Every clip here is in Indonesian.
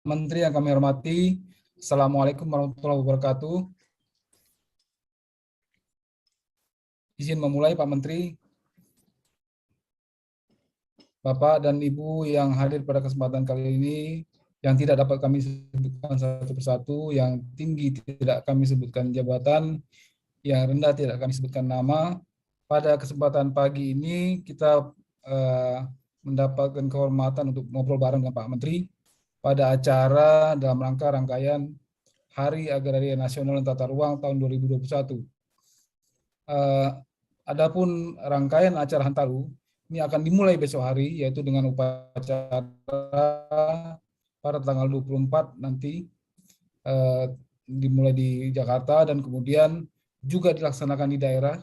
Menteri yang kami hormati, Assalamualaikum warahmatullahi wabarakatuh. Izin memulai Pak Menteri, Bapak dan Ibu yang hadir pada kesempatan kali ini, yang tidak dapat kami sebutkan satu persatu, yang tinggi tidak kami sebutkan jabatan, yang rendah tidak kami sebutkan nama. Pada kesempatan pagi ini kita mendapatkan kehormatan untuk ngobrol bareng dengan Pak Menteri pada acara dalam rangka rangkaian Hari Agraria Nasional dan Tata Ruang tahun 2021. Adapun rangkaian acara Hantaru ini akan dimulai besok hari, yaitu dengan upacara pada tanggal 24 nanti, dimulai di Jakarta dan kemudian juga dilaksanakan di daerah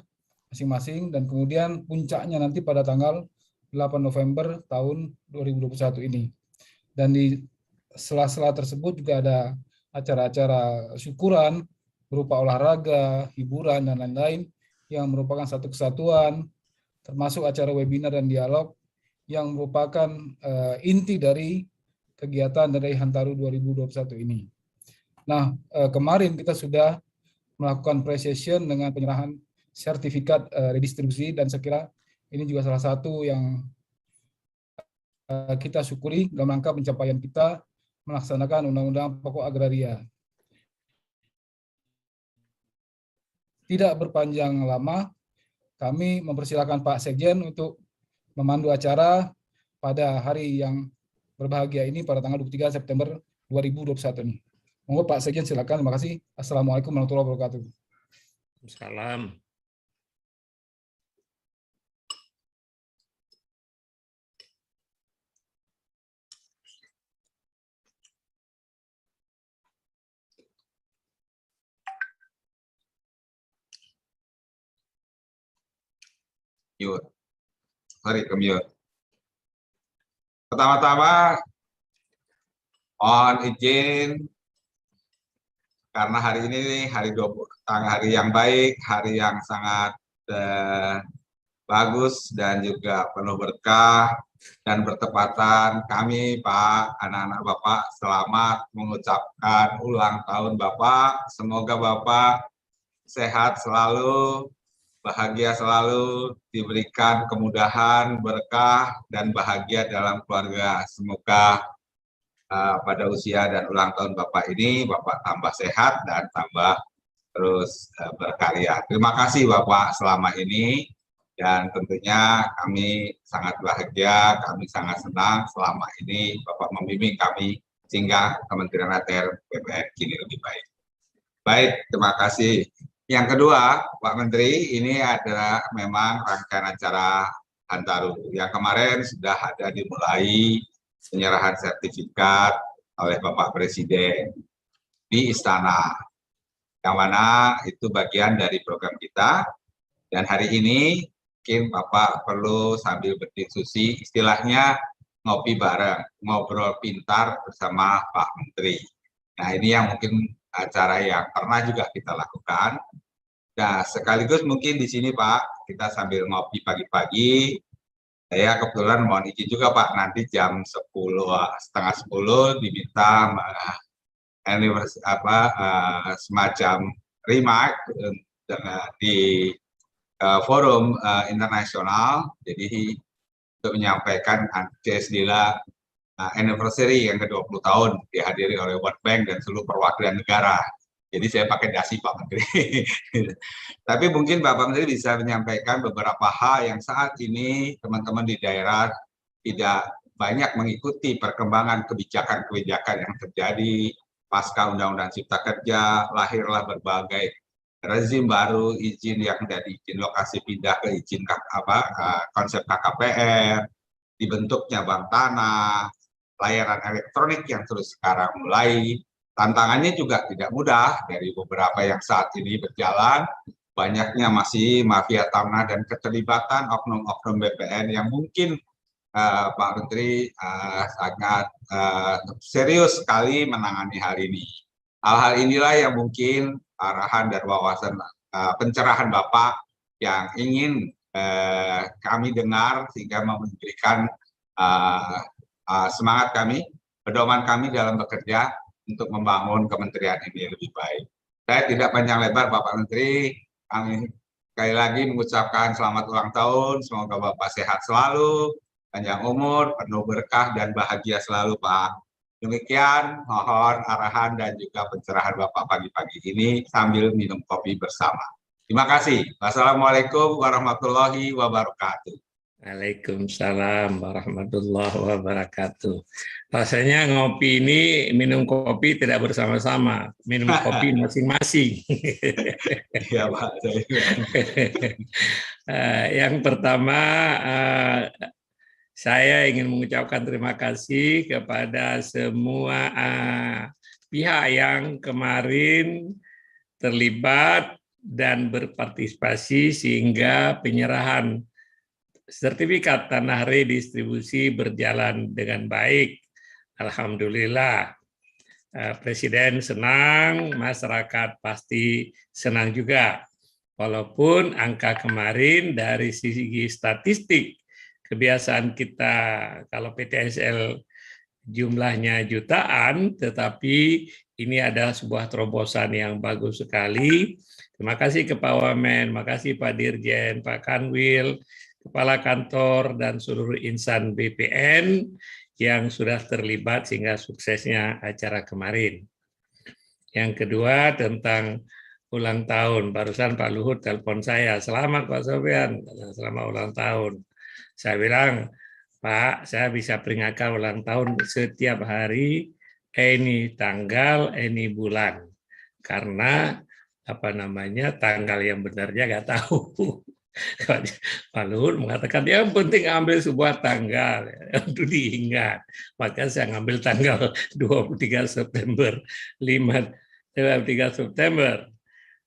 masing-masing, dan kemudian puncaknya nanti pada tanggal 8 November tahun 2021 ini. Dan di sela-sela tersebut juga ada acara-acara syukuran berupa olahraga, hiburan, dan lain-lain yang merupakan satu kesatuan, termasuk acara webinar dan dialog yang merupakan inti dari kegiatan dari Hantaru 2021 ini. Nah, kemarin kita sudah melakukan pre-session dengan penyerahan sertifikat redistribusi, dan saya kira ini juga salah satu yang kita syukuri dalam rangka pencapaian kita melaksanakan Undang-Undang Pokok Agraria. Tidak berpanjang lama, kami mempersilakan Pak Sekjen untuk memandu acara pada hari yang berbahagia ini pada tanggal 23 September 2021 ini. Monggo Pak Sekjen, silakan. Terima kasih. Assalamualaikum warahmatullahi wabarakatuh. Salam. Mute. Sorry, ke mute. Pertama-tama mohon izin karena hari ini hari yang baik, hari yang sangat bagus dan juga penuh berkah, dan bertepatan kami Pak, anak-anak Bapak selamat mengucapkan ulang tahun Bapak. Semoga Bapak sehat selalu, bahagia selalu, diberikan kemudahan, berkah, dan bahagia dalam keluarga. Semoga pada usia dan ulang tahun Bapak ini, Bapak tambah sehat dan tambah terus berkarya. Terima kasih Bapak selama ini, dan tentunya kami sangat bahagia, kami sangat senang selama ini Bapak membimbing kami sehingga Kementerian ATR BPN kini lebih baik. Baik, terima kasih. Yang kedua, Pak Menteri, ini adalah memang rangkaian acara Hantaru yang kemarin sudah ada dimulai penyerahan sertifikat oleh Bapak Presiden di Istana, yang mana itu bagian dari program kita. Dan hari ini mungkin Bapak perlu sambil berdiskusi, istilahnya ngopi bareng, ngobrol pintar bersama Pak Menteri. Nah, ini yang mungkin acara yang pernah juga kita lakukan. Nah, sekaligus mungkin di sini Pak, kita sambil ngopi pagi-pagi. Saya kebetulan mohon izin juga Pak, nanti jam 10, setengah 10 diminta semacam remark di forum internasional. Jadi untuk menyampaikan CSDILA anniversary yang ke-20 tahun dihadiri oleh World Bank dan seluruh perwakilan negara. Jadi saya pakai dasi Pak Menteri. Tapi mungkin Bapak Menteri bisa menyampaikan beberapa hal yang saat ini teman-teman di daerah tidak banyak mengikuti perkembangan kebijakan-kebijakan yang terjadi pasca Undang-Undang Cipta Kerja, lahirlah berbagai rezim baru, izin yang dari izin lokasi pindah ke izin konsep KKPR, dibentuknya bank tanah, layanan elektronik yang terus sekarang mulai. Tantangannya juga tidak mudah dari beberapa yang saat ini berjalan, banyaknya masih mafia tanah dan keterlibatan oknum-oknum BPN yang mungkin Pak Menteri sangat serius sekali menangani hal ini. Hal-hal inilah yang mungkin arahan dan wawasan pencerahan Bapak yang ingin kami dengar sehingga memberikan semangat kami pedoman kami dalam bekerja untuk membangun kementerian ini lebih baik. Saya tidak panjang lebar, Bapak Menteri. Kami sekali lagi mengucapkan selamat ulang tahun. Semoga Bapak sehat selalu, panjang umur, penuh berkah, dan bahagia selalu, Pak. Demikian, mohon arahan dan juga pencerahan Bapak pagi-pagi ini sambil minum kopi bersama. Terima kasih. Wassalamualaikum warahmatullahi wabarakatuh. Waalaikumsalam warahmatullahi wabarakatuh. Rasanya ngopi ini, minum kopi tidak bersama-sama, minum kopi masing-masing. Iya, Pak. Yang pertama, saya ingin mengucapkan terima kasih kepada semua pihak yang kemarin terlibat dan berpartisipasi sehingga penyerahan sertifikat tanah redistribusi berjalan dengan baik. Alhamdulillah. Presiden senang, masyarakat pasti senang juga. Walaupun angka kemarin dari segi statistik, kebiasaan kita kalau PTSL jumlahnya jutaan, tetapi ini adalah sebuah terobosan yang bagus sekali. Terima kasih ke Pak Wamen, terima kasih Pak Dirjen, Pak Kanwil, Kepala Kantor, dan seluruh insan BPN yang sudah terlibat sehingga suksesnya acara kemarin. Yang kedua tentang ulang tahun. Barusan Pak Luhut telepon saya, selamat Pak Sofyan, selamat ulang tahun. Saya bilang, Pak, saya bisa peringatkan ulang tahun setiap hari, ini tanggal, ini bulan. Karena tanggal yang benarnya nggak tahu. Pak Luhut mengatakan yang penting ambil sebuah tanggal untuk diingat. Maka saya ngambil tanggal 23 September, 23 September.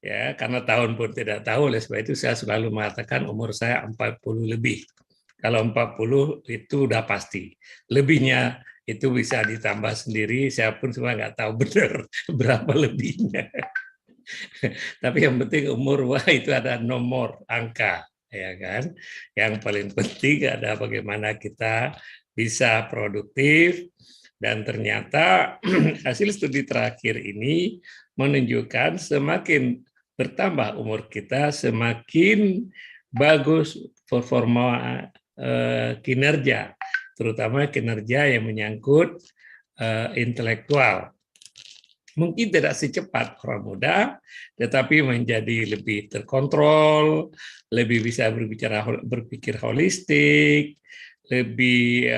Ya, karena tahun pun tidak tahu, oleh sebab itu saya selalu mengatakan umur saya 40 lebih. Kalau 40 itu udah pasti. Lebihnya itu bisa ditambah sendiri, saya pun sebenarnya nggak tahu benar berapa lebihnya. Tapi yang penting umur, wah itu ada nomor, angka, ya kan. Yang paling penting ada bagaimana kita bisa produktif, dan ternyata hasil studi terakhir ini menunjukkan semakin bertambah umur kita, semakin bagus performa kinerja, terutama kinerja yang menyangkut intelektual. Mungkin tidak secepat orang muda, tetapi menjadi lebih terkontrol, lebih bisa berpikir holistik, lebih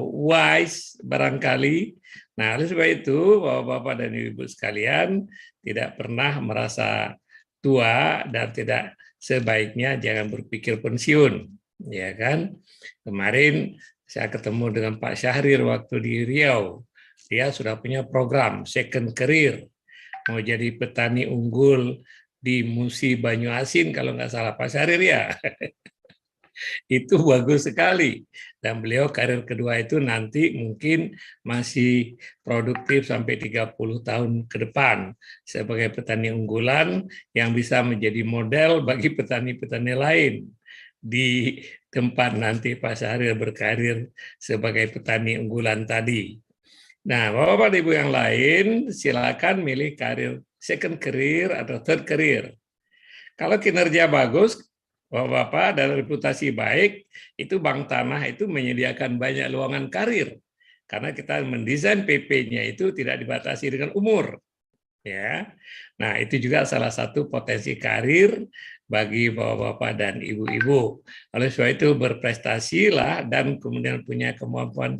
wise barangkali. Nah, oleh sebab itu, Bapak-bapak dan Ibu sekalian, tidak pernah merasa tua dan tidak sebaiknya jangan berpikir pensiun, ya kan? Kemarin saya ketemu dengan Pak Syahrir waktu di Riau. Dia sudah punya program second career, mau jadi petani unggul di Musi Banyuasin kalau nggak salah Pak Syahrir ya. Itu bagus sekali. Dan beliau karir kedua itu nanti mungkin masih produktif sampai 30 tahun ke depan sebagai petani unggulan yang bisa menjadi model bagi petani-petani lain di tempat nanti Pak Syahrir berkarir sebagai petani unggulan tadi. Nah, Bapak dan Ibu yang lain, silakan milih karir second career atau third career. Kalau kinerja bagus, Bapak-bapak, dan reputasi baik, itu Bank Tanah itu menyediakan banyak lowongan karir. Karena kita mendesain PP-nya itu tidak dibatasi dengan umur. Ya, nah itu juga salah satu potensi karir bagi bapak-bapak dan ibu-ibu. Oleh sebab itu berprestasilah dan kemudian punya kemampuan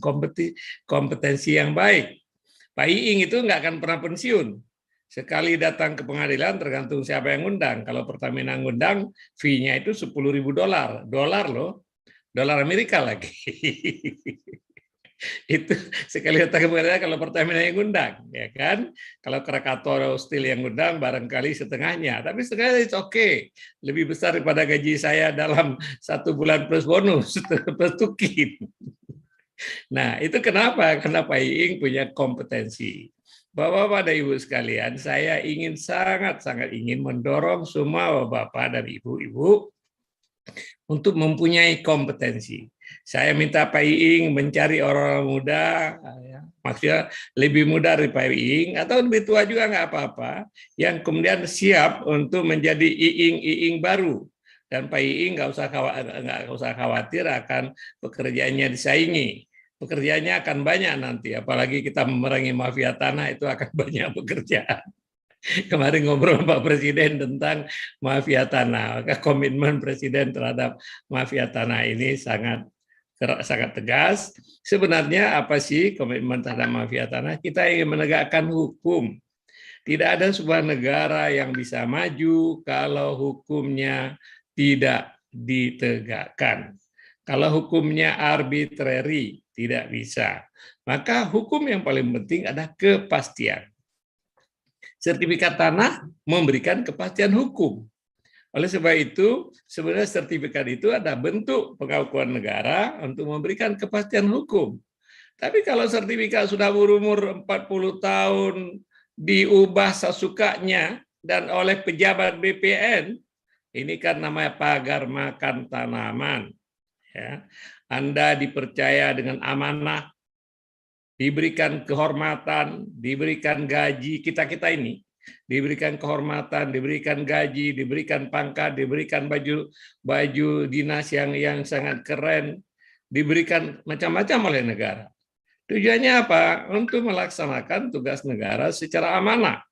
kompetensi yang baik. Pak Iing itu nggak akan pernah pensiun. Sekali datang ke pengadilan tergantung siapa yang ngundang. Kalau Pertamina ngundang, fee-nya itu $10.000. Dolar loh, dolar Amerika lagi. Itu sekali datang ke pengadilan kalau Pertamina yang ngundang, ya kan? Kalau Krakatau Steel yang ngundang barangkali setengahnya, tapi setengahnya itu oke, lebih besar daripada gaji saya dalam 1 bulan plus bonus, plus tukin. Nah, itu kenapa? Karena Pak Iing punya kompetensi. Bapak-bapak dan Ibu sekalian, saya sangat-sangat ingin mendorong semua bapak dan ibu-ibu untuk mempunyai kompetensi. Saya minta Pak Iing mencari orang muda, ya, maksudnya lebih muda dari Pak Iing atau lebih tua juga nggak apa-apa, yang kemudian siap untuk menjadi Iing baru. Dan Pak Iing nggak usah khawatir akan pekerjaannya disaingi. Pekerjaannya akan banyak nanti, apalagi kita memerangi mafia tanah itu akan banyak pekerjaan. Kemarin ngobrol Pak Presiden tentang mafia tanah, maka komitmen Presiden terhadap mafia tanah ini sangat tegas. Sebenarnya apa sih komitmen terhadap mafia tanah? Kita ingin menegakkan hukum. Tidak ada sebuah negara yang bisa maju kalau hukumnya tidak ditegakkan. Kalau hukumnya arbitrary, tidak bisa. Maka hukum yang paling penting adalah kepastian. Sertifikat tanah memberikan kepastian hukum. Oleh sebab itu, sebenarnya sertifikat itu ada bentuk pengakuan negara untuk memberikan kepastian hukum. Tapi kalau sertifikat sudah berumur 40 tahun, diubah sesukanya, dan oleh pejabat BPN, ini kan namanya pagar makan tanaman. Ya. Anda dipercaya dengan amanah, diberikan kehormatan, diberikan gaji, kita-kita ini, diberikan kehormatan, diberikan gaji, diberikan pangkat, diberikan baju dinas yang sangat keren, diberikan macam-macam oleh negara. Tujuannya apa? Untuk melaksanakan tugas negara secara amanah.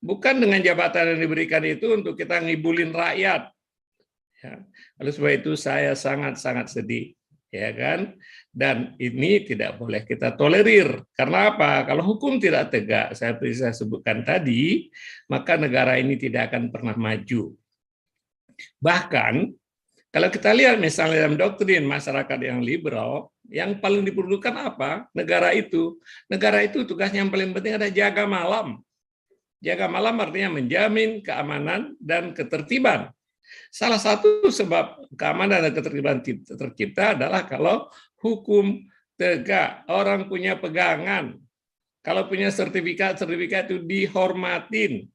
Bukan dengan jabatan yang diberikan itu untuk kita ngibulin rakyat. Ya. Oleh sebab itu saya sangat-sangat sedih. Ya kan? Dan ini tidak boleh kita tolerir. Karena apa? Kalau hukum tidak tegak, saya sebutkan tadi, maka negara ini tidak akan pernah maju. Bahkan, kalau kita lihat misalnya dalam doktrin masyarakat yang liberal, yang paling diperlukan apa? Negara itu tugasnya yang paling penting adalah jaga malam. Jaga malam artinya menjamin keamanan dan ketertiban. Salah satu sebab keamanan dan ketertiban tercipta adalah kalau hukum tegak, orang punya pegangan. Kalau punya sertifikat itu dihormatin.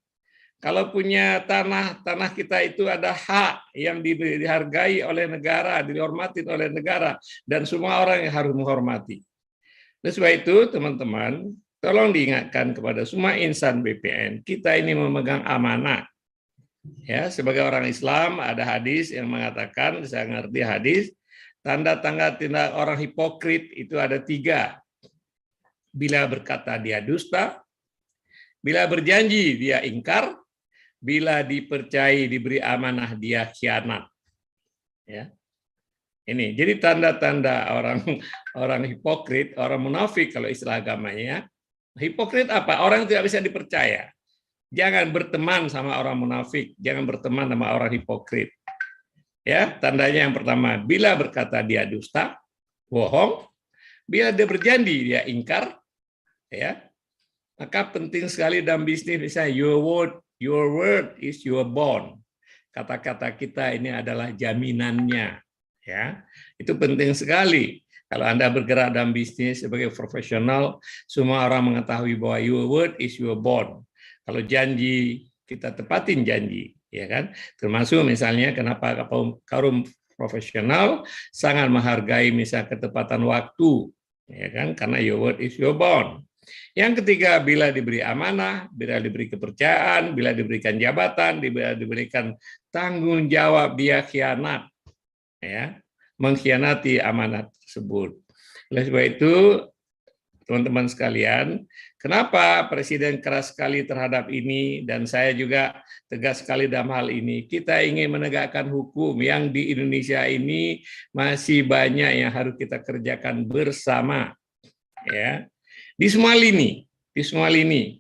Kalau punya tanah kita itu ada hak yang dihargai oleh negara, dihormatin oleh negara, dan semua orang yang harus menghormati. Oleh sebab itu, teman-teman, tolong diingatkan kepada semua insan BPN, kita ini memegang amanah. Ya, sebagai orang Islam ada hadis yang mengatakan, saya ngerti hadis, tanda-tanda tindak orang hipokrit itu ada 3. Bila berkata dia dusta, bila berjanji dia ingkar, bila dipercayai diberi amanah dia khianat. Ya. Ini jadi tanda-tanda orang hipokrit, orang munafik kalau istilah agamanya. Hipokrit apa? Orang yang tidak bisa dipercaya. Jangan berteman sama orang munafik, jangan berteman sama orang hipokrit. Ya, tandanya yang pertama, bila berkata dia dusta, bohong, bila dia berjanji dia ingkar, ya. Maka penting sekali dalam bisnis misalnya your word is your bond. Kata-kata kita ini adalah jaminannya, ya. Itu penting sekali. Kalau Anda bergerak dalam bisnis sebagai profesional, semua orang mengetahui bahwa your word is your bond. Kalau janji, kita tepatin janji, ya kan? Termasuk misalnya kenapa kaum profesional sangat menghargai misalnya ketepatan waktu, ya kan? Karena your word is your bond. Yang ketiga, bila diberi amanah, bila diberi kepercayaan, bila diberikan jabatan, bila diberikan tanggung jawab, dia khianat, ya, mengkhianati amanat tersebut. Oleh sebab itu, teman-teman sekalian, kenapa Presiden keras sekali terhadap ini, dan saya juga tegas sekali dalam hal ini. Kita ingin menegakkan hukum yang di Indonesia ini masih banyak yang harus kita kerjakan bersama. Ya, di semua lini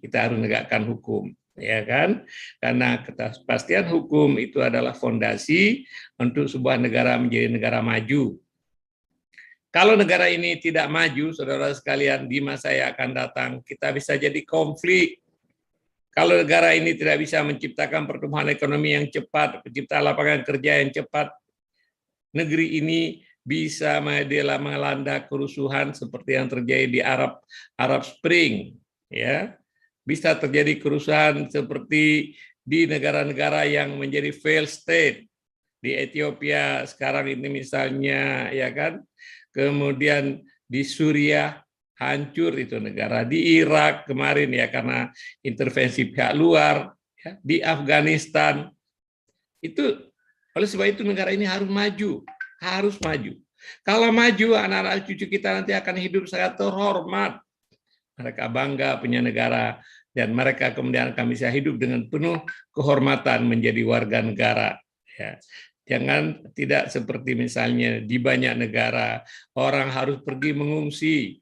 kita harus menegakkan hukum, ya kan? Karena kepastian hukum itu adalah fondasi untuk sebuah negara menjadi negara maju. Kalau negara ini tidak maju, saudara sekalian, di masa yang akan datang, kita bisa jadi konflik. Kalau negara ini tidak bisa menciptakan pertumbuhan ekonomi yang cepat, menciptakan lapangan kerja yang cepat, negeri ini bisa melanda kerusuhan seperti yang terjadi di Arab Spring. Ya. Bisa terjadi kerusuhan seperti di negara-negara yang menjadi failed state. Di Ethiopia sekarang ini misalnya, ya kan, kemudian di Suriah hancur itu negara, di Irak kemarin ya karena intervensi pihak luar, ya, di Afghanistan. Itu oleh sebab itu negara ini harus maju, harus maju. Kalau maju, anak-anak cucu kita nanti akan hidup sangat terhormat. Mereka bangga punya negara, dan mereka kemudian akan bisa hidup dengan penuh kehormatan menjadi warga negara. Ya. Jangan tidak seperti misalnya di banyak negara orang harus pergi mengungsi.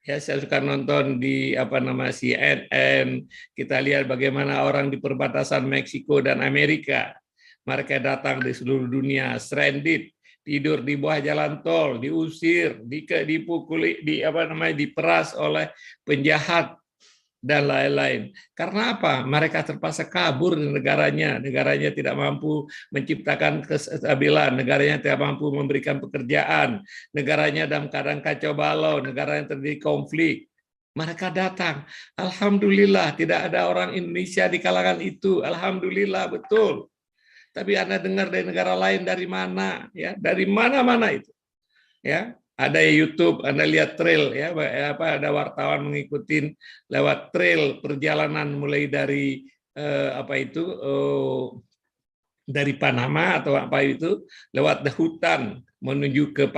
Ya, saya suka nonton di CNN, kita lihat bagaimana orang di perbatasan Meksiko dan Amerika. Mereka datang di seluruh dunia, stranded, tidur di bawah jalan tol, diusir, dipukuli, diperas oleh penjahat dan lain-lain. Karena apa? Mereka terpaksa kabur dari negaranya. Negaranya tidak mampu menciptakan kestabilan, negaranya tidak mampu memberikan pekerjaan, negaranya dalam keadaan kacau balau, negaranya terjadi konflik. Mereka datang. Alhamdulillah, tidak ada orang Indonesia di kalangan itu. Alhamdulillah, betul. Tapi Anda dengar dari negara lain dari mana? Ya, dari mana-mana itu. Ya, ada YouTube, Anda lihat trail ya, ada wartawan mengikuti lewat trail perjalanan mulai dari dari Panama atau apa itu lewat hutan menuju ke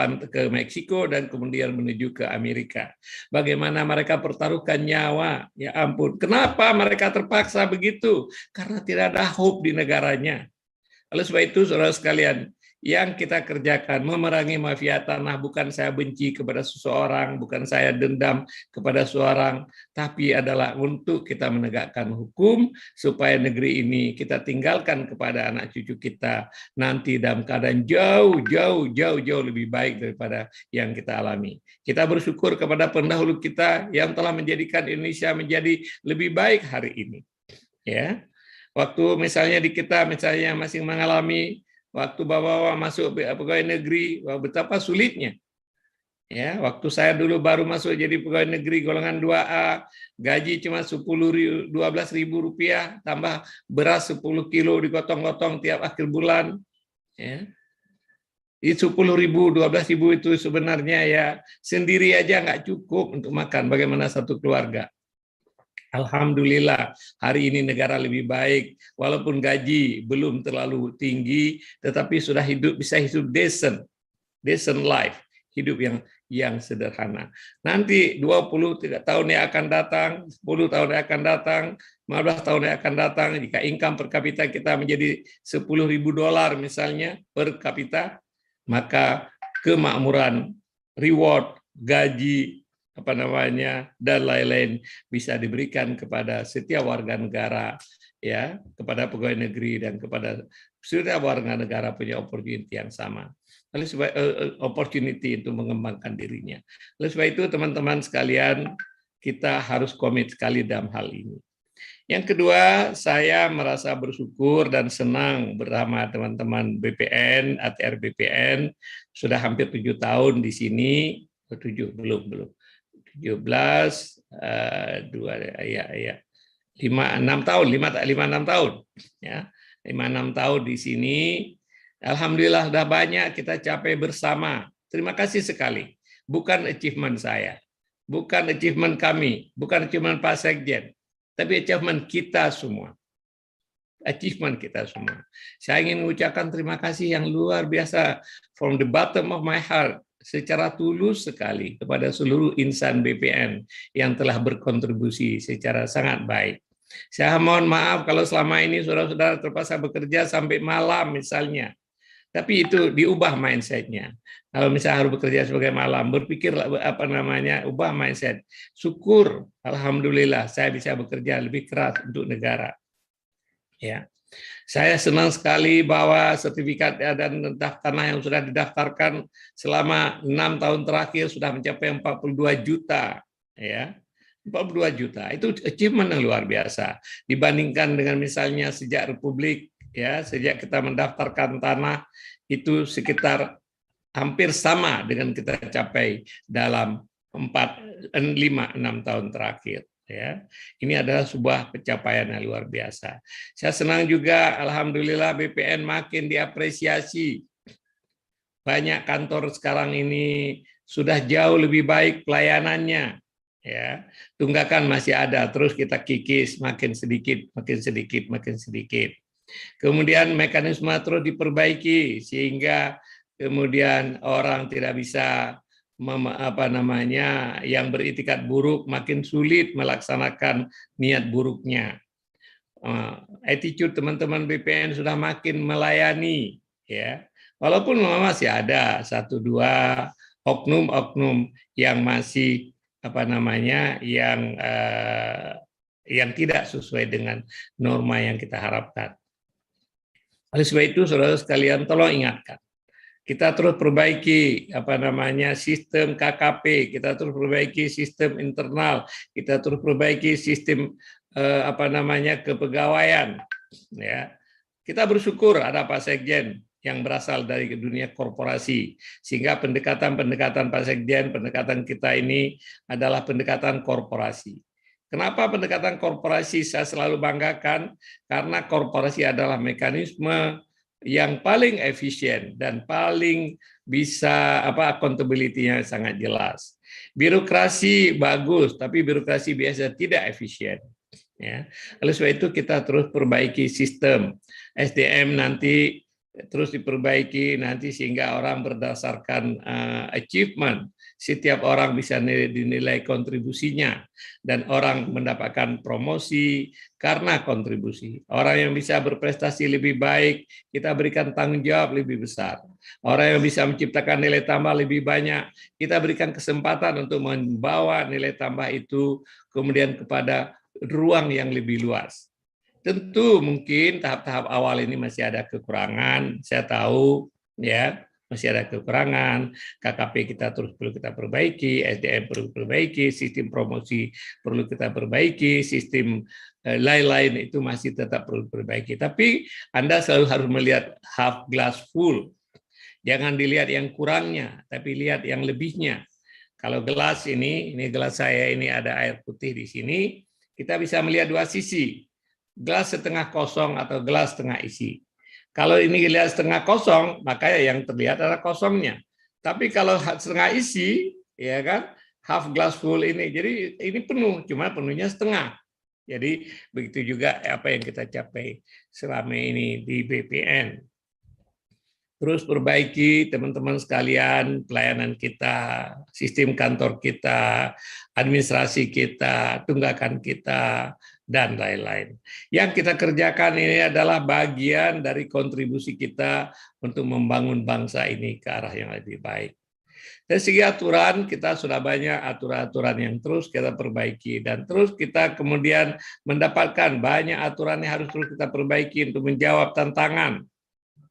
Meksiko dan kemudian menuju ke Amerika. Bagaimana mereka pertaruhkan nyawa? Ya ampun, kenapa mereka terpaksa begitu? Karena tidak ada hope di negaranya. Oleh sebab itu, saudara sekalian, yang kita kerjakan memerangi mafia tanah bukan saya benci kepada seseorang, bukan saya dendam kepada seseorang, tapi adalah untuk kita menegakkan hukum supaya negeri ini kita tinggalkan kepada anak cucu kita nanti dalam keadaan jauh lebih baik daripada yang kita alami. Kita bersyukur kepada pendahulu kita yang telah menjadikan Indonesia menjadi lebih baik hari ini. Ya. Waktu misalnya di kita misalnya masih mengalami waktu bapak-bapak masuk pegawai negeri, betapa sulitnya. Ya, waktu saya dulu baru masuk jadi pegawai negeri golongan 2A, gaji cuma 12.000 rupiah, tambah beras 10 kilo digotong-gotong tiap akhir bulan. Ya. Di 10.000, 12.000 itu sebenarnya ya sendiri aja nggak cukup untuk makan. Bagaimana satu keluarga? Alhamdulillah, hari ini negara lebih baik, walaupun gaji belum terlalu tinggi, tetapi sudah bisa hidup decent life, hidup yang sederhana. Nanti 23 tahun yang akan datang, 10 tahun yang akan datang, 15 tahun yang akan datang, jika income per kapita kita menjadi $10.000 misalnya per kapita, maka kemakmuran, reward, gaji, dan lain-lain bisa diberikan kepada setiap warga negara, ya, kepada pegawai negeri dan kepada setiap warga negara punya opportunity yang sama. Oleh sebab opportunity untuk mengembangkan dirinya. Oleh sebab itu teman-teman sekalian, kita harus komit sekali dalam hal ini. Yang kedua, saya merasa bersyukur dan senang bersama teman-teman BPN, ATR BPN, sudah hampir 7 tahun di sini, 7 belum. 17, 5, 6 tahun, ya, 5-6 tahun di sini. Alhamdulillah sudah banyak kita capai bersama. Terima kasih sekali. Bukan achievement saya, bukan achievement kami, bukan achievement Pak Sekjen, tapi achievement kita semua. Achievement kita semua. Saya ingin mengucapkan terima kasih yang luar biasa from the bottom of my heart, secara tulus sekali kepada seluruh insan BPN yang telah berkontribusi secara sangat baik. Saya mohon maaf kalau selama ini saudara-saudara terpaksa bekerja sampai malam misalnya. Tapi itu diubah mindset-nya. Kalau misalnya harus bekerja sebagai malam, berpikir ubah mindset. Syukur, alhamdulillah saya bisa bekerja lebih keras untuk negara. Ya. Saya senang sekali bahwa sertifikat dan tanah yang sudah didaftarkan selama 6 tahun terakhir sudah mencapai 42 juta, ya. 42 juta. Itu achievement yang luar biasa dibandingkan dengan misalnya sejak Republik, ya, sejak kita mendaftarkan tanah itu sekitar hampir sama dengan kita capai dalam 5-6 tahun terakhir. Ya, ini adalah sebuah pencapaian yang luar biasa. Saya senang juga, alhamdulillah BPN makin diapresiasi. Banyak kantor sekarang ini sudah jauh lebih baik pelayanannya. Ya, tunggakan masih ada, terus kita kikis makin sedikit, makin sedikit, makin sedikit. Kemudian mekanisme terus diperbaiki sehingga kemudian orang tidak bisa yang beritikat buruk makin sulit melaksanakan niat buruknya. Attitude teman-teman BPN sudah makin melayani, ya. Walaupun masih ada 1-2 oknum-oknum yang masih yang tidak sesuai dengan norma yang kita harapkan. Oleh sebab itu, saudara sekalian, tolong ingatkan, kita terus perbaiki sistem KKP, kita terus perbaiki sistem internal, kita terus perbaiki sistem kepegawaian. Ya, kita bersyukur ada Pak Sekjen yang berasal dari dunia korporasi, sehingga pendekatan Pak Sekjen, pendekatan kita ini adalah pendekatan korporasi. Kenapa pendekatan korporasi saya selalu banggakan? Karena korporasi adalah mekanisme yang paling efisien dan paling bisa accountability-nya sangat jelas. Birokrasi bagus, tapi birokrasi biasa tidak efisien. Ya. Oleh sebab itu kita terus perbaiki sistem SDM nanti terus diperbaiki nanti sehingga orang berdasarkan achievement, setiap orang bisa dinilai kontribusinya dan orang mendapatkan promosi karena kontribusi. Orang yang bisa berprestasi lebih baik, kita berikan tanggung jawab lebih besar. Orang yang bisa menciptakan nilai tambah lebih banyak, kita berikan kesempatan untuk membawa nilai tambah itu kemudian kepada ruang yang lebih luas. Tentu mungkin tahap-tahap awal ini masih ada kekurangan, saya tahu ya, masih ada kekurangan, KKP kita terus perlu kita perbaiki, SDM perlu perbaiki, sistem promosi perlu kita perbaiki, sistem lain-lain itu masih tetap perlu perbaiki. Tapi Anda selalu harus melihat half glass full. Jangan dilihat yang kurangnya, tapi lihat yang lebihnya. Kalau gelas ini gelas saya ini ada air putih di sini, kita bisa melihat dua sisi. Gelas setengah kosong atau gelas setengah isi. Kalau ini gelas setengah kosong, maka yang terlihat adalah kosongnya. Tapi kalau setengah isi, ya kan, half glass full ini. Jadi ini penuh, cuma penuhnya setengah. Jadi begitu juga apa yang kita capai selama ini di BPN. Terus perbaiki teman-teman sekalian pelayanan kita, sistem kantor kita, administrasi kita, tunggakan kita, dan lain-lain. Yang kita kerjakan ini adalah bagian dari kontribusi kita untuk membangun bangsa ini ke arah yang lebih baik. Dari segi aturan, kita sudah banyak aturan-aturan yang terus kita perbaiki, dan terus kita kemudian mendapatkan banyak aturan yang harus terus kita perbaiki untuk menjawab tantangan.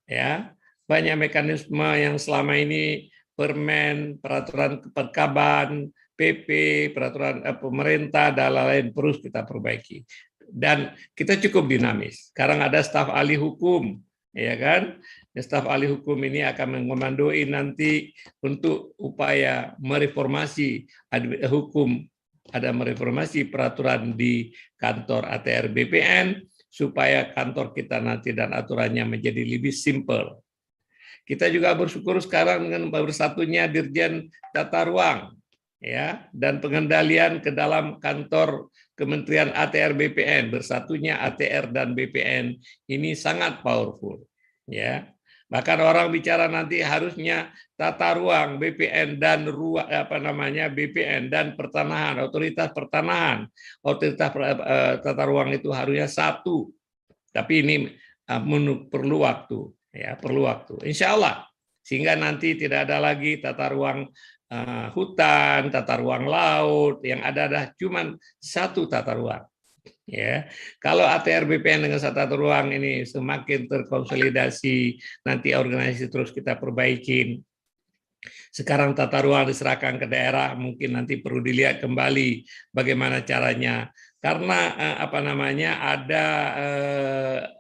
Ya, banyak mekanisme yang selama ini permen, peraturan perkaban, PP, peraturan pemerintah, dan lain-lain terus kita perbaiki. Dan kita cukup dinamis. Sekarang ada staf ahli hukum, ya kan? Staf ahli hukum ini akan mengomandoi nanti untuk upaya mereformasi hukum, ada mereformasi peraturan di kantor ATR BPN supaya kantor kita nanti dan aturannya menjadi lebih simple. Kita juga bersyukur sekarang dengan bersatunya Dirjen Tata Ruang, ya, dan pengendalian ke dalam kantor Kementerian ATR BPN, bersatunya ATR dan BPN ini sangat powerful, ya. Bahkan orang bicara nanti harusnya tata ruang BPN dan BPN dan pertanahan, otoritas pertanahan, otoritas tata ruang itu harusnya satu, tapi ini perlu waktu, ya, perlu waktu. Insya Allah sehingga nanti tidak ada lagi tata ruang hutan, tata ruang laut, yang ada adalah cuma satu tata ruang. Ya, kalau ATR BPN dengan satu tata ruang ini semakin terkonsolidasi, nanti organisasi terus kita perbaikin. Sekarang tata ruang diserahkan ke daerah, mungkin nanti perlu dilihat kembali bagaimana caranya. Karena ada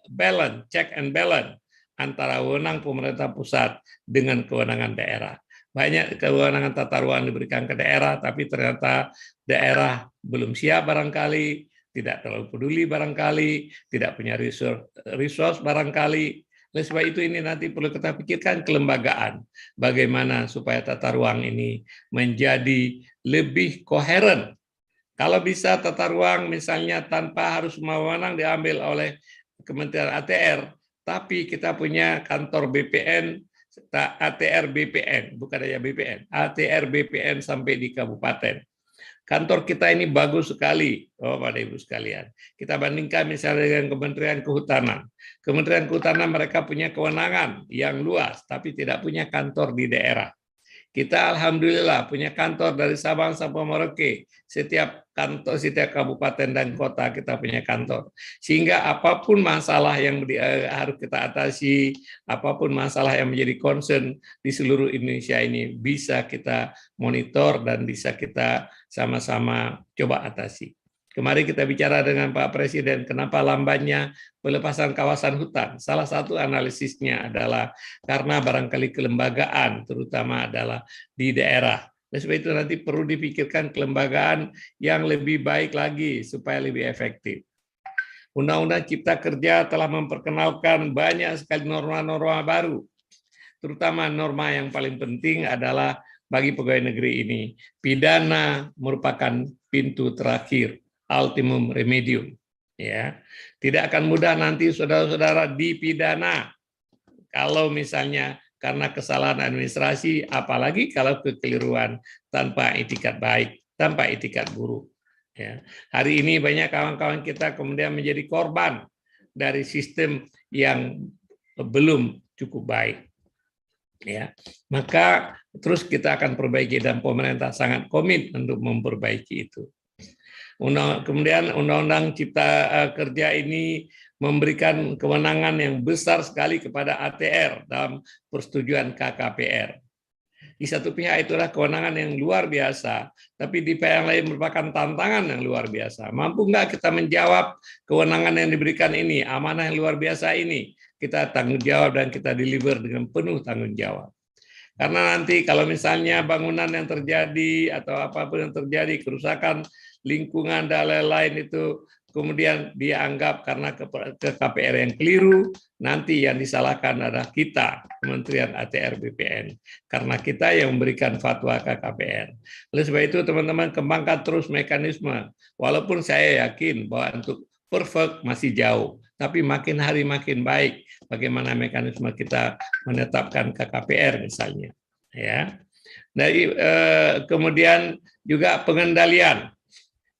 balance, check and balance antara wewenang pemerintah pusat dengan kewenangan daerah. Banyak kewenangan tata ruang diberikan ke daerah, tapi ternyata daerah belum siap barangkali, tidak terlalu peduli barangkali, tidak punya resource barangkali, Oleh sebab itu ini nanti perlu kita pikirkan kelembagaan, bagaimana supaya tata ruang ini menjadi lebih koheren. Kalau bisa tata ruang misalnya tanpa harus wewenang diambil oleh Kementerian ATR, tapi kita punya kantor BPN, ATR BPN, bukan hanya BPN, ATR BPN sampai di kabupaten. Kantor kita ini bagus sekali, Bapak Ibu sekalian. Kita bandingkan misalnya dengan Kementerian Kehutanan. Kementerian Kehutanan mereka punya kewenangan yang luas, tapi tidak punya kantor di daerah. Kita alhamdulillah punya kantor dari Sabang sampai Merauke. Setiap kantor, setiap kabupaten dan kota kita punya kantor. Sehingga apapun masalah yang harus kita atasi, apapun masalah yang menjadi concern di seluruh Indonesia ini bisa kita monitor dan bisa kita sama-sama coba atasi. Kemarin kita bicara dengan Pak Presiden, kenapa lambannya pelepasan kawasan hutan. Salah satu analisisnya adalah karena barangkali kelembagaan, terutama adalah di daerah. Oleh sebab itu nanti perlu dipikirkan kelembagaan yang lebih baik lagi supaya lebih efektif. Undang-Undang Cipta Kerja telah memperkenalkan banyak sekali norma-norma baru, terutama norma yang paling penting adalah bagi pegawai negeri ini, pidana merupakan pintu terakhir, ultimum remedium. Ya, tidak akan mudah nanti saudara-saudara dipidana kalau misalnya karena kesalahan administrasi, apalagi kalau kekeliruan tanpa itikat baik, tanpa itikat buruk. Ya. Hari ini banyak kawan-kawan kita kemudian menjadi korban dari sistem yang belum cukup baik. Ya, maka terus kita akan perbaiki dan pemerintah sangat komit untuk memperbaiki itu. Kemudian Undang-Undang Cipta Kerja ini memberikan kewenangan yang besar sekali kepada ATR dalam persetujuan KKPR. Di satu pihak itulah kewenangan yang luar biasa, tapi di pihak yang lain merupakan tantangan yang luar biasa. Mampu nggak kita menjawab kewenangan yang diberikan ini, amanah yang luar biasa ini? Kita tanggung jawab dan kita deliver dengan penuh tanggung jawab. Karena nanti kalau misalnya bangunan yang terjadi atau apapun yang terjadi, kerusakan lingkungan dan lain-lain itu kemudian dianggap karena KKPR yang keliru, nanti yang disalahkan adalah kita, Kementerian ATR BPN. Karena kita yang memberikan fatwa KKPR. Oleh sebab itu teman-teman kembangkan terus mekanisme. Walaupun saya yakin bahwa untuk perfect masih jauh, tapi makin hari makin baik bagaimana mekanisme kita menetapkan KKPR misalnya. Ya. Dari kemudian juga pengendalian.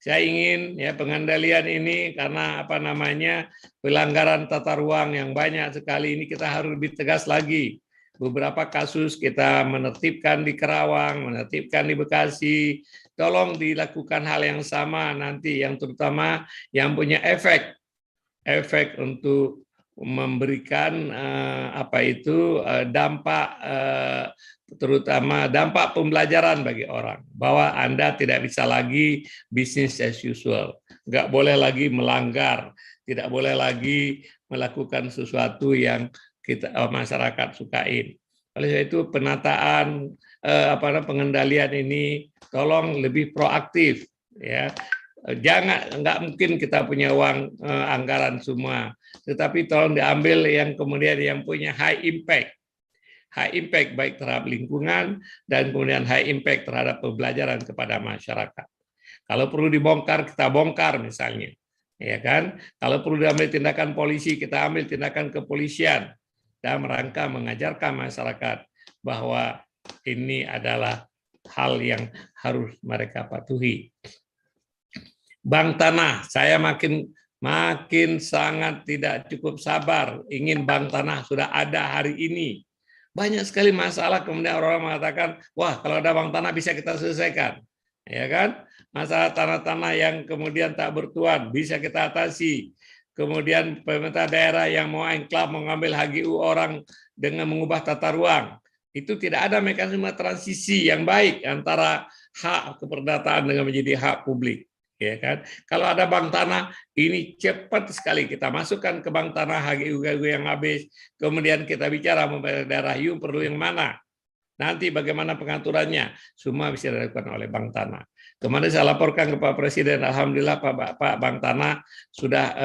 Saya ingin ya pengendalian ini karena pelanggaran tata ruang yang banyak sekali ini kita harus lebih tegas lagi. Beberapa kasus kita menertibkan di Kerawang, menertibkan di Bekasi. Tolong dilakukan hal yang sama nanti yang terutama yang punya efek untuk memberikan dampak terutama dampak pembelajaran bagi orang bahwa Anda tidak bisa lagi business as usual, nggak boleh lagi melanggar, tidak boleh lagi melakukan sesuatu yang masyarakat sukain. Oleh sebab itu penataan pengendalian ini tolong lebih proaktif ya. Nggak mungkin kita punya uang anggaran semua, tetapi tolong diambil yang kemudian yang punya high impact baik terhadap lingkungan dan kemudian high impact terhadap pembelajaran kepada masyarakat. Kalau perlu dibongkar, kita bongkar misalnya, ya kan? Kalau perlu diambil tindakan polisi, kita ambil tindakan kepolisian dalam rangka mengajarkan masyarakat bahwa ini adalah hal yang harus mereka patuhi. Bank tanah, saya makin sangat tidak cukup sabar ingin bank tanah sudah ada hari ini. Banyak sekali masalah kemudian orang mengatakan, wah kalau ada bank tanah bisa kita selesaikan. Ya kan? Masalah tanah-tanah yang kemudian tak bertuan bisa kita atasi. Kemudian pemerintah daerah yang mau enklave mengambil HGU orang dengan mengubah tata ruang. Itu tidak ada mekanisme transisi yang baik antara hak keperdataan dengan menjadi hak publik. Ya kan? Kalau ada bank tanah, ini cepat sekali kita masukkan ke bank tanah HGU yang habis, kemudian kita bicara pemerintah daerah perlu yang mana, nanti bagaimana pengaturannya, semua bisa dilakukan oleh bank tanah. Kemarin saya laporkan ke Pak Presiden, alhamdulillah Pak bank tanah sudah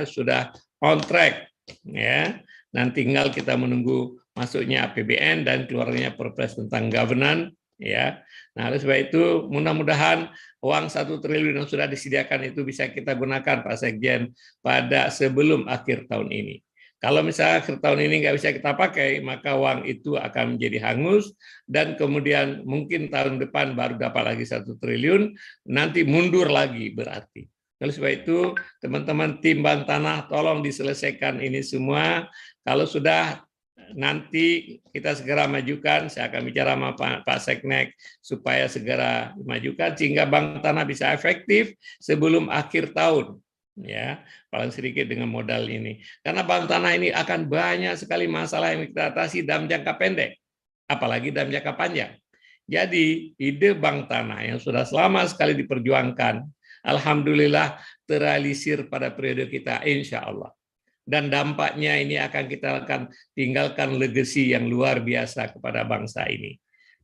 sudah on track, ya. dan tinggal kita menunggu masuknya APBN dan keluarnya Perpres tentang governance, ya. Nah, oleh sebab itu mudah-mudahan uang 1 triliun yang sudah disediakan itu bisa kita gunakan, Pak Sekjen, pada sebelum akhir tahun ini. Kalau misalnya akhir tahun ini nggak bisa kita pakai, maka uang itu akan menjadi hangus, dan kemudian mungkin tahun depan baru dapat lagi 1 triliun, nanti mundur lagi berarti. Oleh sebab itu, teman-teman tim Bank Tanah, tolong diselesaikan ini semua. Kalau sudah, nanti kita segera majukan, saya akan bicara sama Pak Seknek supaya segera dimajukan, sehingga Bank Tanah bisa efektif sebelum akhir tahun. Ya, paling sedikit dengan modal ini, karena Bank Tanah ini akan banyak sekali masalah yang kita atasi dalam jangka pendek, apalagi dalam jangka panjang. Jadi ide Bank Tanah yang sudah lama sekali diperjuangkan, alhamdulillah terrealisir pada periode kita, insya Allah. Dan dampaknya ini kita akan tinggalkan legacy yang luar biasa kepada bangsa ini.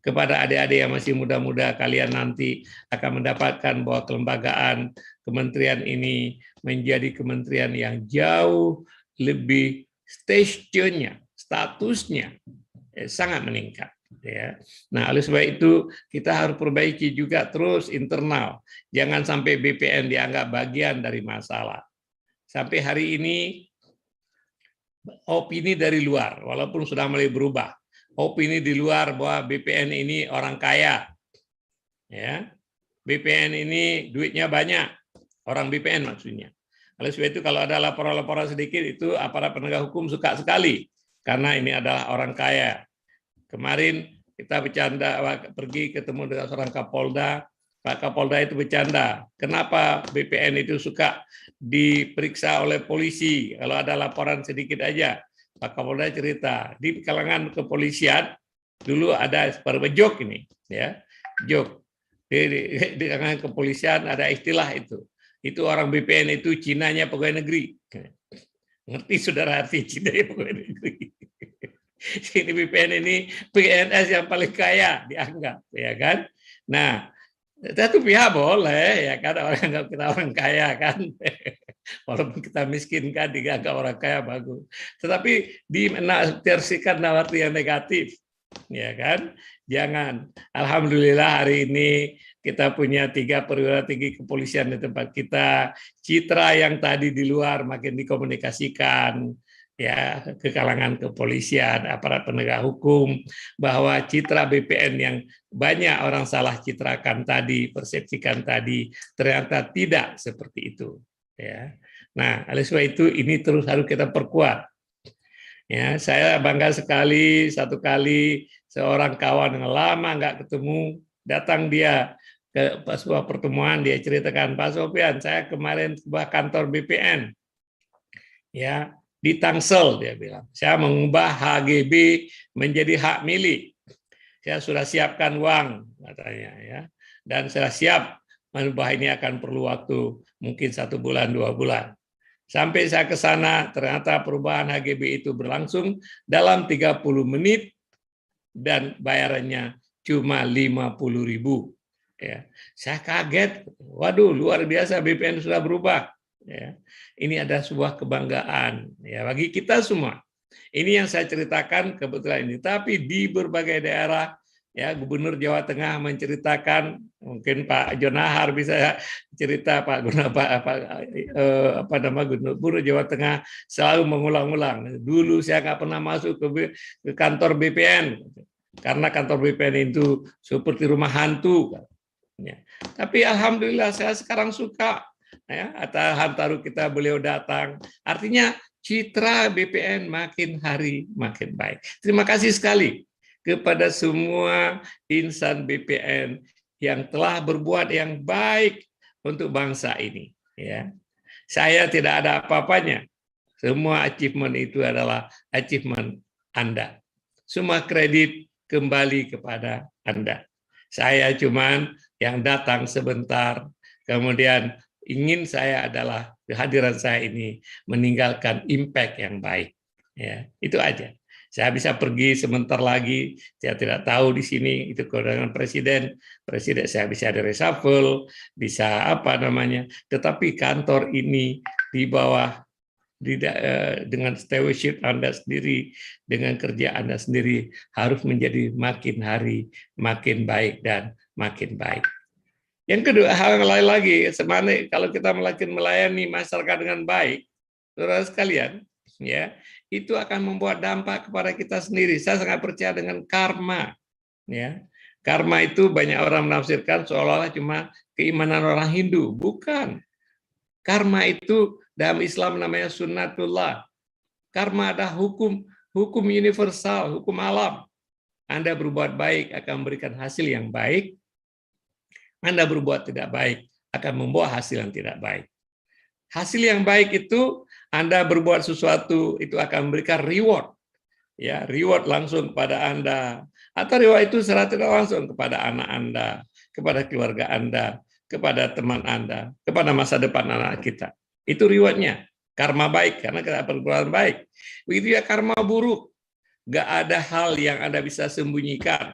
Kepada adik-adik yang masih muda-muda, kalian nanti akan mendapatkan bahwa kelembagaan kementerian ini menjadi kementerian yang jauh lebih statusnya sangat meningkat. Ya. Nah, oleh sebab itu kita harus perbaiki juga terus internal. Jangan sampai BPN dianggap bagian dari masalah. Sampai hari ini opini dari luar, walaupun sudah mulai berubah. Opini di luar bahwa BPN ini orang kaya, ya, BPN ini duitnya banyak, orang BPN maksudnya. Oleh sebab itu kalau ada laporan-laporan sedikit itu aparat penegak hukum suka sekali, karena ini adalah orang kaya. Kemarin kita bercanda, pergi ketemu dengan seorang Kapolda, Pak Kapolda itu bercanda, kenapa BPN itu suka diperiksa oleh polisi kalau ada laporan sedikit aja. Pak Kapolda cerita, di kalangan kepolisian dulu ada seperti joke ini, ya, joke. Di kalangan kepolisian ada istilah itu. Itu orang BPN itu Cinanya pegawai negeri. Ngerti saudara arti Cinanya pegawai negeri? Ini BPN ini PNS yang paling kaya dianggap, ya kan? Nah, satu pihak boleh, ya kan, orang anggap kita orang kaya kan, walaupun kita miskin kan dianggap orang kaya bagus. Tetapi ditersikan dalam arti yang negatif, ya kan? Jangan. Alhamdulillah hari ini kita punya 3 perwira tinggi kepolisian di tempat kita. Citra yang tadi di luar makin dikomunikasikan, ya, ke kalangan kepolisian, aparat penegak hukum, bahwa citra BPN yang banyak orang salah citrakan tadi, persepsikan tadi, ternyata tidak seperti itu. Ya. Nah, oleh sebab itu ini terus harus kita perkuat. Ya, saya bangga sekali satu kali seorang kawan yang lama nggak ketemu, datang dia ke sebuah pertemuan, dia ceritakan, Pak Sofyan, saya kemarin ke sebuah kantor BPN. Ya, di Tangsel, dia bilang, saya mengubah HGB menjadi hak milik. Saya sudah siapkan uang, katanya, ya, dan saya siap mengubah ini akan perlu waktu mungkin 1 bulan, 2 bulan. Sampai saya ke sana, ternyata perubahan HGB itu berlangsung dalam 30 menit dan bayarannya cuma 50.000. Ya, saya kaget, waduh, luar biasa BPN sudah berubah. Ya, ini ada sebuah kebanggaan, ya, bagi kita semua. Ini yang saya ceritakan kebetulan ini. Tapi di berbagai daerah, ya, Gubernur Jawa Tengah menceritakan, mungkin Pak Jonahar bisa cerita, Gubernur Jawa Tengah selalu mengulang-ulang. Dulu saya nggak pernah masuk ke kantor BPN karena kantor BPN itu seperti rumah hantu. Ya. Tapi alhamdulillah saya sekarang suka. Ya, atas hantaru kita beliau datang, artinya citra BPN makin hari makin baik. Terima kasih sekali kepada semua insan BPN yang telah berbuat yang baik untuk bangsa ini. Ya, saya tidak ada apa-apanya. Semua achievement itu adalah achievement Anda. Semua kredit kembali kepada Anda. Saya cuman yang datang sebentar, kemudian ingin saya adalah kehadiran saya ini meninggalkan impact yang baik. Ya, itu aja. Saya bisa pergi sebentar lagi, saya tidak tahu di sini itu kewenangan presiden saya bisa ada reshuffle, bisa apa namanya. Tetapi kantor ini di bawah dengan stewardship Anda sendiri, dengan kerja Anda sendiri harus menjadi makin hari makin baik dan makin baik. Yang kedua, hal yang lain lagi, sebenarnya kalau kita melayani masyarakat dengan baik, saudara sekalian, ya, itu akan membuat dampak kepada kita sendiri. Saya sangat percaya dengan karma, ya. Karma itu banyak orang menafsirkan seolah-olah cuma keimanan orang Hindu, bukan. Karma itu dalam Islam namanya sunnatullah. Karma adalah hukum universal, hukum alam. Anda berbuat baik akan memberikan hasil yang baik. Anda berbuat tidak baik akan membawa hasil yang tidak baik. Hasil yang baik itu Anda berbuat sesuatu itu akan memberikan reward. Ya, reward langsung kepada Anda, atau reward itu secara tidak langsung kepada anak Anda, kepada keluarga Anda, kepada teman Anda, kepada masa depan anak kita. Itu rewardnya. Karma baik, karena kita berbuat baik. Begitu ya karma buruk. Nggak ada hal yang Anda bisa sembunyikan.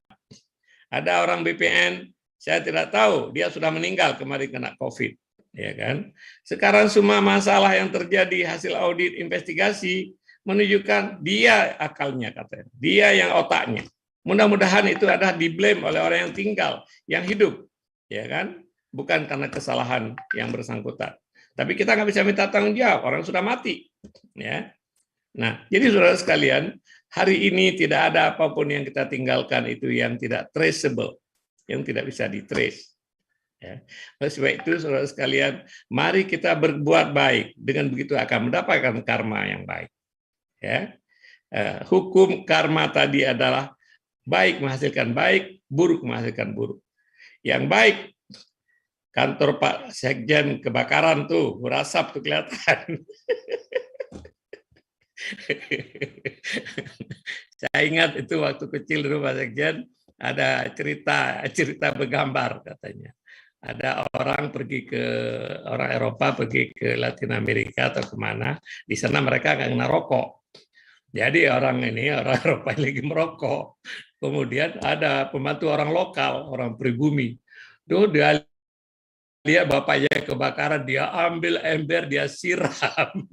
Ada orang BPN, saya tidak tahu, dia sudah meninggal kemarin kena COVID. Ya kan? Sekarang semua masalah yang terjadi hasil audit investigasi menunjukkan dia akalnya, katanya. Dia yang otaknya. Mudah-mudahan itu adalah di-blame oleh orang yang tinggal, yang hidup. Ya kan? Bukan karena kesalahan yang bersangkutan. Tapi kita nggak bisa minta tanggung jawab, orang sudah mati. Ya. Nah, jadi saudara sekalian, hari ini tidak ada apapun yang kita tinggalkan itu yang tidak traceable, yang tidak bisa di-trace. Ya. Oleh sebab itu, saudara sekalian, mari kita berbuat baik. Dengan begitu akan mendapatkan karma yang baik. Ya. Hukum karma tadi adalah baik menghasilkan baik, buruk menghasilkan buruk. Yang baik, kantor Pak Sekjen kebakaran tuh, berasap tuh kelihatan. Saya ingat itu waktu kecil dulu Pak Sekjen, ada cerita bergambar katanya. Ada orang Eropa pergi ke Latin Amerika atau kemana, di sana mereka nggak kena rokok. Jadi orang Eropa lagi merokok. Kemudian ada pembantu orang lokal, orang pribumi. Tuh dia lihat bapaknya kebakaran, dia ambil ember, dia siram.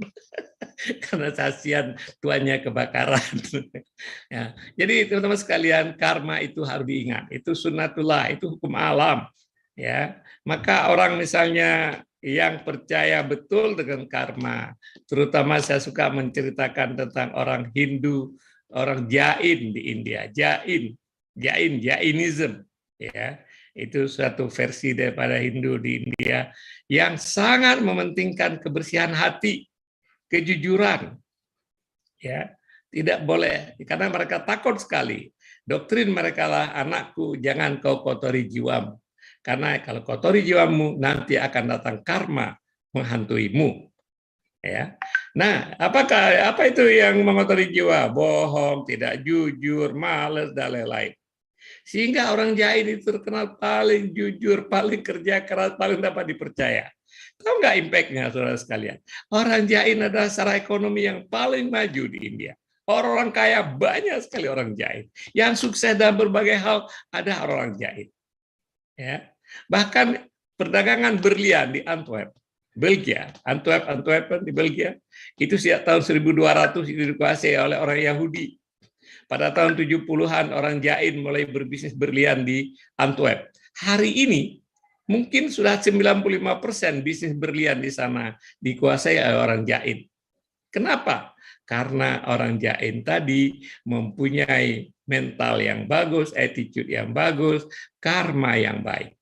Karena kasihan tuannya kebakaran. Ya. Jadi teman-teman sekalian, karma itu harus diingat. Itu sunnatullah, itu hukum alam. Ya, maka orang misalnya yang percaya betul dengan karma, terutama saya suka menceritakan tentang orang Hindu, orang Jain di India, Jainism, ya, itu suatu versi daripada Hindu di India yang sangat mementingkan kebersihan hati, kejujuran, ya, tidak boleh karena mereka takut sekali. Doktrin mereka lah, anakku jangan kau kotori jiwamu. Karena kalau kotori jiwamu, nanti akan datang karma menghantuimu. Ya. Nah, apa itu yang mengotori jiwa? Bohong, tidak jujur, malas, dan lain-lain. Sehingga orang Jain itu terkenal paling jujur, paling kerja keras, paling dapat dipercaya. Tahu nggak impact-nya, saudara sekalian? Orang Jain adalah secara ekonomi yang paling maju di India. Orang kaya banyak sekali orang Jain. Yang sukses dalam berbagai hal ada orang Jain. Ya. Bahkan perdagangan berlian di Antwerp, Belgia, Antwerpen di Belgia, itu sejak tahun 1200 itu dikuasai oleh orang Yahudi. Pada tahun 70-an orang Jain mulai berbisnis berlian di Antwerp. Hari ini mungkin sudah 95% bisnis berlian di sana dikuasai oleh orang Jain. Kenapa? Karena orang Jain tadi mempunyai mental yang bagus, attitude yang bagus, karma yang baik.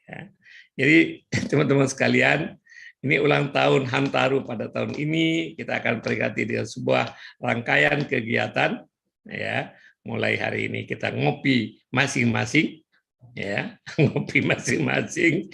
Ya. Jadi teman-teman sekalian, ini ulang tahun Hantaru pada tahun ini, kita akan peringati dengan sebuah rangkaian kegiatan. Ya, mulai hari ini kita ngopi masing-masing, ya, ngopi masing-masing.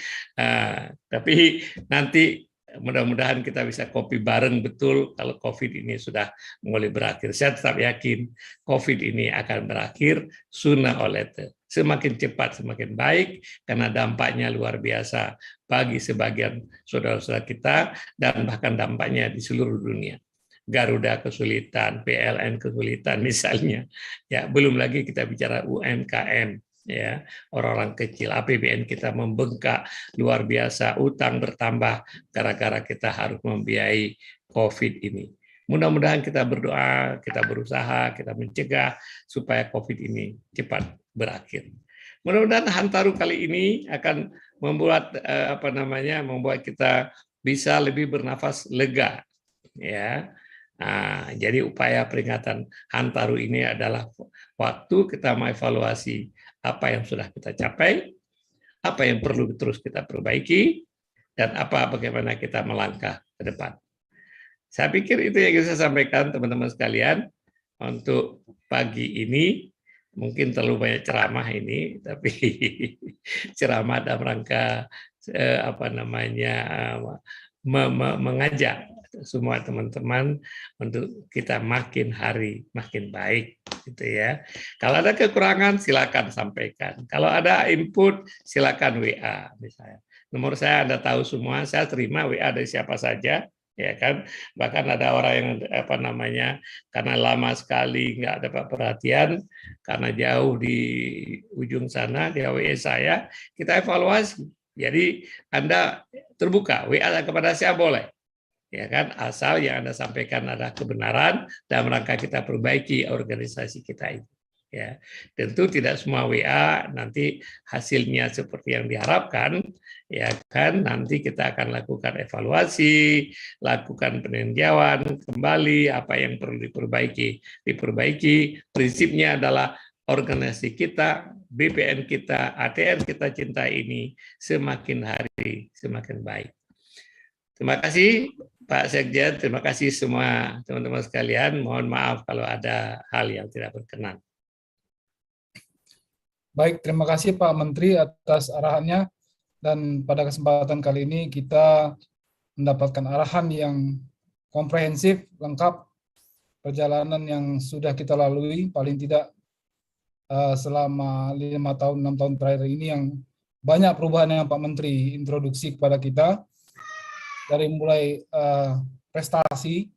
Tapi nanti mudah-mudahan kita bisa kopi bareng betul kalau COVID ini sudah mulai berakhir. Saya tetap yakin COVID ini akan berakhir sooner or later. Semakin cepat semakin baik karena dampaknya luar biasa bagi sebagian saudara-saudara kita dan bahkan dampaknya di seluruh dunia. Garuda kesulitan, PLN kesulitan misalnya. Ya, belum lagi kita bicara UMKM, ya, orang-orang kecil. APBN kita membengkak luar biasa, utang bertambah gara-gara kita harus membiayai COVID ini. Mudah-mudahan kita berdoa, kita berusaha, kita mencegah supaya COVID ini cepat berakhir. Mudah-mudahan Hantaru kali ini akan membuat membuat kita bisa lebih bernafas lega, ya. Nah, jadi upaya peringatan Hantaru ini adalah waktu kita mengevaluasi apa yang sudah kita capai, apa yang perlu terus kita perbaiki, dan bagaimana kita melangkah ke depan. Saya pikir itu yang bisa saya sampaikan teman-teman sekalian untuk pagi ini. Mungkin terlalu banyak ceramah ini, tapi ceramah dalam rangka mengajak semua teman-teman untuk kita makin hari makin baik, gitu ya. Kalau ada kekurangan silakan sampaikan. Kalau ada input silakan WA misalnya. Nomor saya Anda tahu semua, saya terima WA dari siapa saja, ya kan. Bahkan ada orang yang karena lama sekali nggak dapat perhatian karena jauh di ujung sana, dia WA saya, kita evaluasi. Jadi Anda terbuka, WA kepada saya boleh, ya kan, asal yang Anda sampaikan adalah kebenaran dalam rangka kita perbaiki organisasi kita ini. Ya, tentu tidak semua WA nanti hasilnya seperti yang diharapkan, ya kan. Nanti kita akan lakukan evaluasi, lakukan peninjauan kembali apa yang perlu diperbaiki. Prinsipnya adalah organisasi kita, BPN kita, ATR kita cinta ini semakin hari semakin baik. Terima kasih Pak Sekjen, terima kasih semua teman-teman sekalian. Mohon maaf kalau ada hal yang tidak berkenan. Baik, terima kasih Pak Menteri atas arahannya, dan pada kesempatan kali ini kita mendapatkan arahan yang komprehensif, lengkap, perjalanan yang sudah kita lalui, paling tidak selama 5 tahun, 6 tahun terakhir ini, yang banyak perubahan yang Pak Menteri introduksi kepada kita, dari mulai prestasi,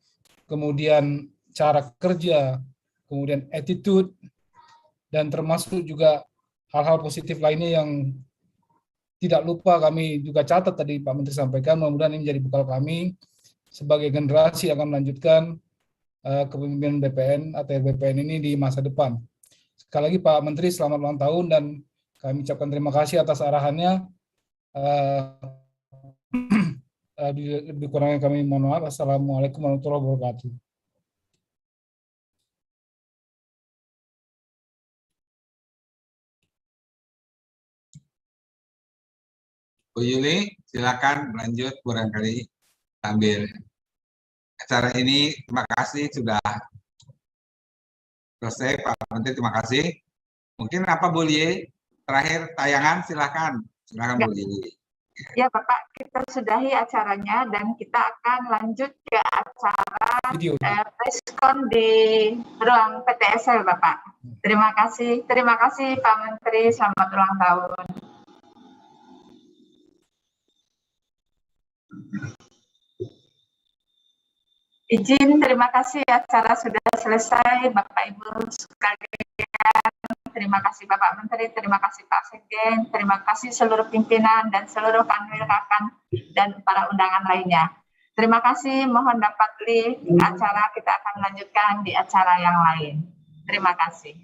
kemudian cara kerja, kemudian attitude, dan termasuk juga hal-hal positif lainnya yang tidak lupa kami juga catat tadi Pak Menteri sampaikan. Mudah-mudahan ini menjadi bekal kami sebagai generasi yang akan melanjutkan kepemimpinan BPN atau BPN ini di masa depan. Sekali lagi Pak Menteri, selamat ulang tahun, dan kami ucapkan terima kasih atas arahannya. Lebih kurangnya kami mohon maaf. Assalamualaikum warahmatullahi wabarakatuh. Bu Yuli, silakan lanjut barangkali sambil acara ini. Terima kasih sudah selesai Pak Menteri, terima kasih. Mungkin Bu Yuli terakhir tayangan, silakan Bu Yuli. Ya Bapak, kita sudahi acaranya dan kita akan lanjut ke acara preskon di ruang PTSL Bapak. Terima kasih Pak Menteri, selamat ulang tahun. Izin, terima kasih, acara sudah selesai Bapak Ibu sekalian. Terima kasih Bapak Menteri, terima kasih Pak Sekjen, terima kasih seluruh pimpinan dan seluruh kanwil rekan dan para undangan lainnya. Terima kasih, mohon dapat live acara, kita akan lanjutkan di acara yang lain. Terima kasih.